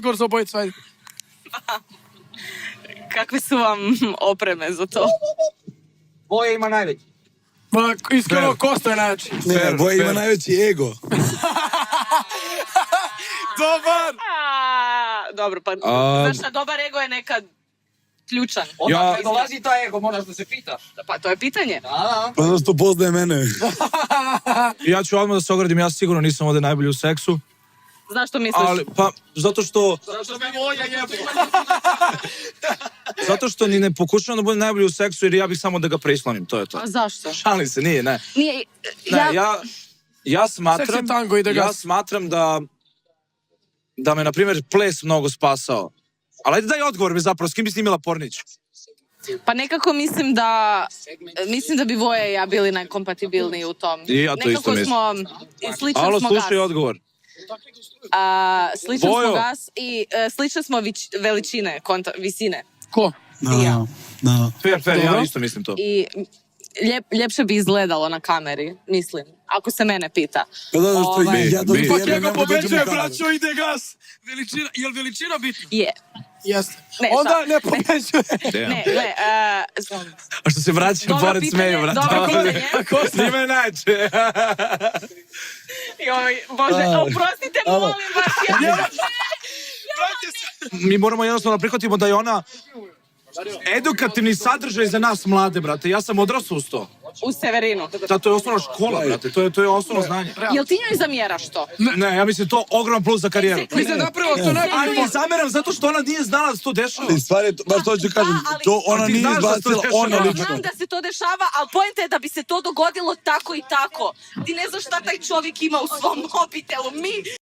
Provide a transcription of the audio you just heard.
Gor za obojicu, ajde. Kakve su vam opreme za to? Boje ima najveći. Ma, iskreno, Kosta je najjači. Ne, Boja ima najveći ego. Dobar! Dobro, pa znaš šta, dobar ego je nekad ključan. Odakle dolazi ta ego, moraš da se pitaš. Pa to je pitanje. Pa zašto poznaje mene? Ja ću odmah da se ogradim, ja sigurno nisam ovdje najbolji u seksu. Znaš što misliš? Ali, pa, zato što... Zato što ni ne pokušavam da budem najbolji u seksu, jer ja bih samo da ga prislonim, to je to. A zašto? Šalim se, nije, ne. Nije, Ne, ja Seks je tango, ide gas. smatram da me, na primjer, ples mnogo spasao. Ali ajde daj odgovor mi zapravo, s kim bi snimila pornić? Pa nekako mislim da bi Voja i ja bili najkompatibilniji u tom. I ja to isto mislim. Sličan Alo, smo slušaj gas. odgovor. Sličan Vojo. smo gas i slične smo veličine, visine. Ko? Ja. Da. Fair, ja Dobro. isto mislim to. I ljepše bi izgledalo na kameri, mislim. Ako se mene pita. Pa da, što ja do bi. Ipak tebe njega ne mogu da pobeđuje, dođem u kadar. braćo, ide gas. Veličina, je li veličina bitna? Je. Jeste. Ne, Onda šta? ne pobeđuje. Ne, gle, A što se vraćam, Dobro pored pitanje, smeju, brate. dobro pitanje. S njima je najče. joj, Bože, oprostite, molim vas. Mi moramo jednostavno prihvatimo da je ona edukativni sadržaj za nas mlade, brate. Ja sam odrasao uz to. U Severinu. Da, to je osnovna škola, brate. To je osnovno znanje. Jel ti njoj zamjeraš to? Ne, ja mislim to ogroman plus za karijeru. Mislim, napravo to najbolji Ali ne zameram zato što ona nije znala da se to dešava. I stvar je, baš to ću kažem, ali- to ona ti nije znaš da se to izbacila, dešava? ona Ja lično. znam da se to dešava, ali poenta je da bi se to dogodilo tako i tako. Ti ne znaš šta taj čovjek ima u svom mobitelu. Mi